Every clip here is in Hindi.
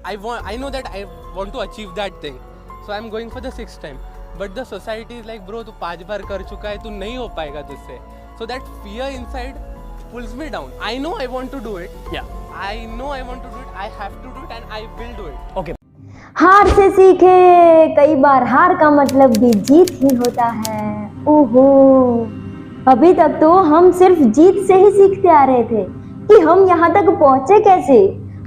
I know that I want to achieve that thing, so I'm going for the 6th time. But the society is like, bro, तू 5 बार कर चुका है, तू नहीं हो पाएगा तुझसे. So that fear inside pulls me down. I know I want to do it. Yeah. I know I want to do it. I have to do it and I will do it. Okay. हार से सीखे, कई बार हार का मतलब भी जीत ही होता है. ओहो, अभी तक तो हम सिर्फ जीत से ही सीखते आ रहे थे कि हम यहाँ तक पहुँचे कैसे,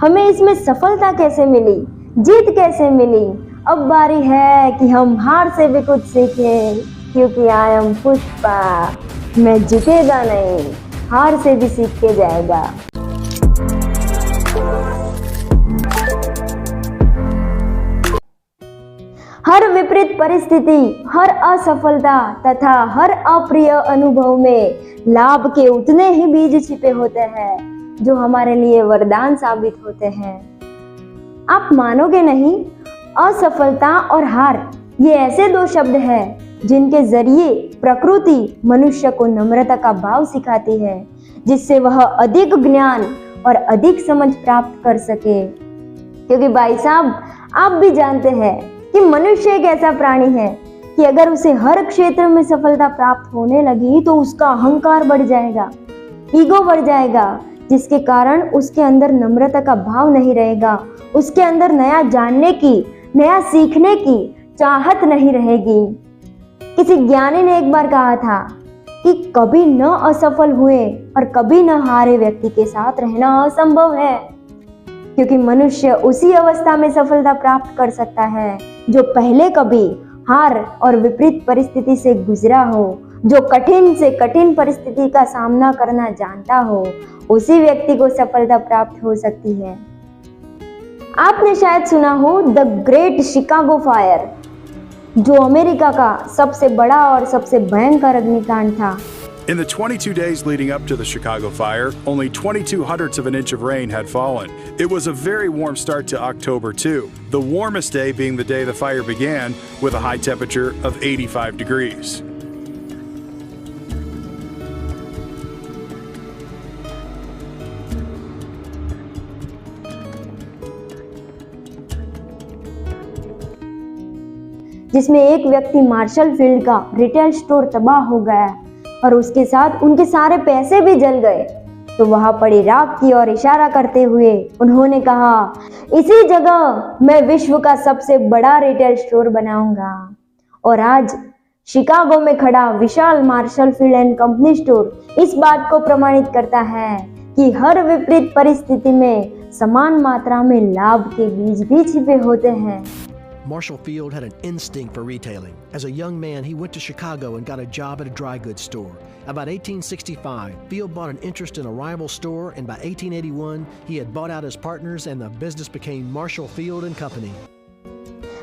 हमें इसमें सफलता कैसे मिली, जीत कैसे मिली. अब बारी है कि हम हार से भी कुछ सीखें, क्योंकि आई एम पुष्पा. मैं जीतेगा नहीं, हार से भी सीख के जाएगा. हर विपरीत परिस्थिति, हर असफलता तथा हर अप्रिय अनुभव में लाभ के उतने ही बीज छिपे होते हैं जो हमारे लिए वरदान साबित होते हैं. आप मानोगे नहीं, असफलता और हार ये ऐसे दो शब्द हैं जिनके जरिए प्रकृति मनुष्य को नम्रता का भाव सिखाती है, जिससे वह अधिक ज्ञान और अधिक समझ प्राप्त कर सके. क्योंकि भाई साहब, आप भी जानते हैं कि मनुष्य एक ऐसा प्राणी है कि अगर उसे हर क्षेत्र में सफलता प्राप्त होने लगी तो उसका अहंकार बढ़ जाएगा, ईगो बढ़ जाएगा, जिसके कारण उसके अंदर नम्रता का भाव नहीं रहेगा, उसके अंदर नया जानने की, नया सीखने की चाहत नहीं रहेगी. किसी ज्ञानी ने एक बार कहा था कि कभी न असफल हुए और कभी न हारे व्यक्ति के साथ रहना असंभव है, क्योंकि मनुष्य उसी अवस्था में सफलता प्राप्त कर सकता है जो पहले कभी हार और विपरीत परिस्थिति से गुजरा हो, जो कठिन से कठिन परिस्थिति का सामना करना जानता हो. उसी व्यक्ति को सफलता प्राप्त हो सकती है. आपने शायद सुना हो द ग्रेट शिकागो फायर, जो अमेरिका का सबसे बड़ा और सबसे भयंकर अग्निकांड था. In the 22 days leading up to the Chicago fire, only 0.22 of an inch of rain had fallen. It was a very warm start to October too, the warmest day being the day the fire began with a high temperature of 85 degrees. जिसमें एक व्यक्ति मार्शल फील्ड का रिटेल स्टोर तबाह हो गया और उसके साथ उनके सारे पैसे भी जल गए. तो वहां पड़ी राख की ओर इशारा करते हुए उन्होंने कहा, इसी जगह मैं विश्व का सबसे बड़ा रिटेल स्टोर बनाऊंगा. और आज शिकागो में खड़ा विशाल Marshall Field and company store इस बात को प्रमाणित करता है कि हर विपरीत परिस्थिति में समान मात्रा में लाभ के बीज भी छिपे होते हैं. Marshall Field had an instinct for retailing. As a young man, he went to Chicago and got a job at a dry goods store. About 1865, Field bought an interest in a rival store, and by 1881, he had bought out his partners and the business became Marshall Field and Company.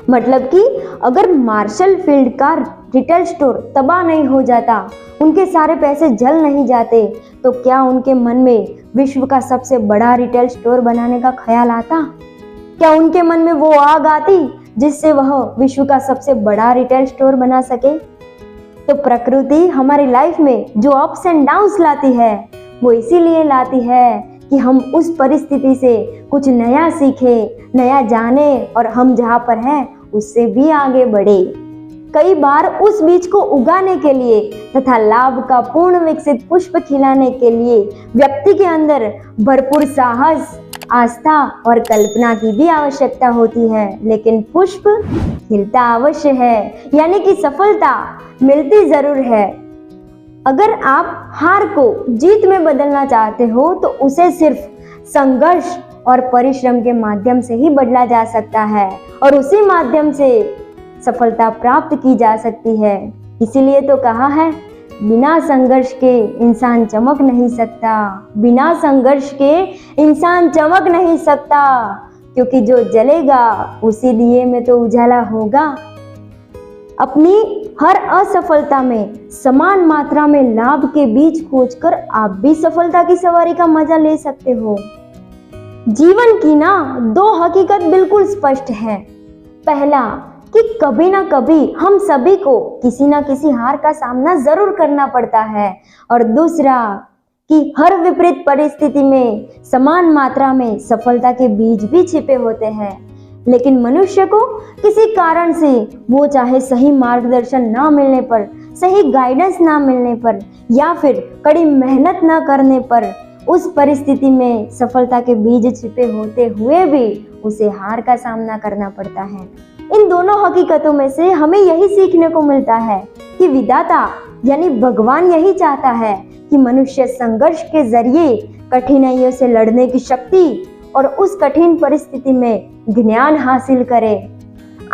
मतलब कि अगर मार्शल फील्ड का रिटेल स्टोर तबाह नहीं हो जाता, उनके सारे पैसे जल नहीं जाते, तो क्या उनके मन में विश्व का सबसे बड़ा रिटेल स्टोर बनाने का ख्याल आता? क्या उनके मन में वो आग आती जिससे वह विश्व का सबसे बड़ा रिटेल स्टोर बना सके? तो प्रकृति हमारी लाइफ में जो अप्स एंड डाउन्स लाती है, वो इसीलिए लाती है कि हम उस परिस्थिति से कुछ नया सीखें, नया जाने और हम जहाँ पर हैं उससे भी आगे बढ़े. कई बार उस बीज को उगाने के लिए तथा लाभ का पूर्ण विकसित पुष्प खिलाने के लिए व्यक्ति के अंदर भरपूर साहस, आस्था और कल्पना की भी आवश्यकता होती है. लेकिन पुष्प खिलता अवश्य है, यानी कि सफलता मिलती जरूर है. अगर आप हार को जीत में बदलना चाहते हो तो उसे सिर्फ संघर्ष और परिश्रम के माध्यम से ही बदला जा सकता है और उसी माध्यम से सफलता प्राप्त की जा सकती है. इसीलिए तो कहा है, बिना संघर्ष के इंसान चमक नहीं सकता, बिना संघर्ष के इंसान चमक नहीं सकता, क्योंकि जो जलेगा उसी दिए में तो उजाला होगा. अपनी हर असफलता में समान मात्रा में लाभ के बीज खोजकर आप भी सफलता की सवारी का मजा ले सकते हो. जीवन की ना दो हकीकत बिल्कुल स्पष्ट है. पहला कि कभी ना कभी हम सभी को किसी ना किसी हार का सामना जरूर करना पड़ता है, और दूसरा कि हर विपरीत परिस्थिति में समान मात्रा में सफलता के बीज भी छिपे होते हैं, लेकिन मनुष्य को किसी कारण से, वो चाहे सही मार्गदर्शन ना मिलने पर, सही गाइडेंस ना मिलने पर या फिर कड़ी मेहनत ना करने पर, उस परिस्थिति में सफलता के बीज छिपे होते हुए भी उसे हार का सामना करना पड़ता है। इन दोनों हकीकतों में से हमें यही सीखने को मिलता है कि विधाता यानी भगवान यही चाहता है कि मनुष्य संघर्ष के जरिए कठिनाइयों से लड़ने की शक्ति और उस कठिन परिस्थिति में ज्ञान हासिल करे।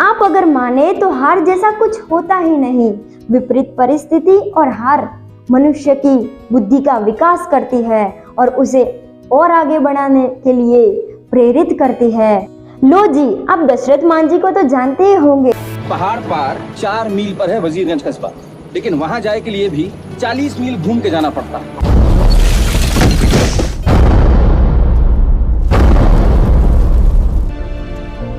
आप अगर माने तो हार जैसा कुछ होता ही नहीं। विपरीत परिस्थिति और हार मनुष्य की बुद्धि का विकास करती है और उसे और आगे बढ़ाने के लिए प्रेरित करती है। लो जी, आप दशरथ मान जी को तो जानते ही होंगे। पहाड़ पार 4 मील पर है वजीरगंज कस्बा, लेकिन वहां जाए के लिए भी 40 मील घूम के जाना पड़ता।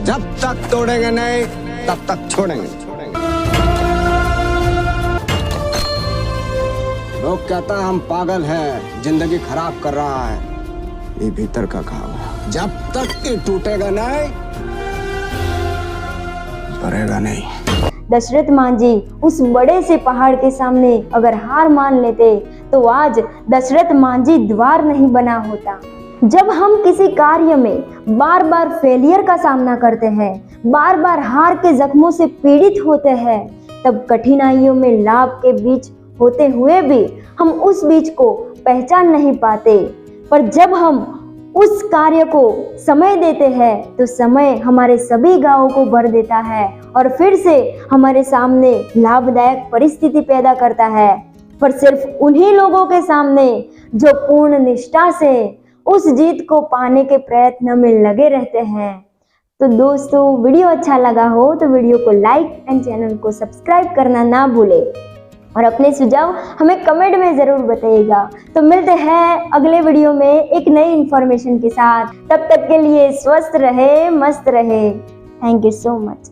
जब तक तोड़ेंगे नहीं तब तक छोड़ेंगे। लोग कहता है हम पागल हैं, जिंदगी खराब कर रहा है। ये भीतर का काम है। जब तक ये टूटेगा नहीं बढ़ेगा नहीं। दशरथ मान जी उस बड़े से पहाड़ के सामने अगर हार मान लेते तो आज दशरथ मान जी द्वार नहीं बना होता। जब हम किसी कार्य में बार बार फेलियर का सामना करते हैं, बार बार हार के जख्मों से पीड़ित होते हैं, तब कठिनाइयों में लाभ के बीच होते हुए भी हम उस बीज को पहचान नहीं पाते। पर जब हम उस कार्य को समय देते हैं तो समय हमारे सभी गांवों को भर देता है और फिर से हमारे सामने लाभदायक परिस्थिति पैदा करता है। पर सिर्फ उन्हीं लोगों के सामने जो पूर्ण निष्ठा से उस जीत को पाने के प्रयत्न में लगे रहते हैं। तो दोस्तों, वीडियो अच्छा लगा हो तो वीडियो को लाइक एंड चैनल को सब्सक्राइब करना ना भूले और अपने सुझाव हमें कमेंट में जरूर बताइएगा। तो मिलते हैं अगले वीडियो में एक नई इंफॉर्मेशन के साथ। तब तक के लिए स्वस्थ रहे, मस्त रहे। Thank you so much.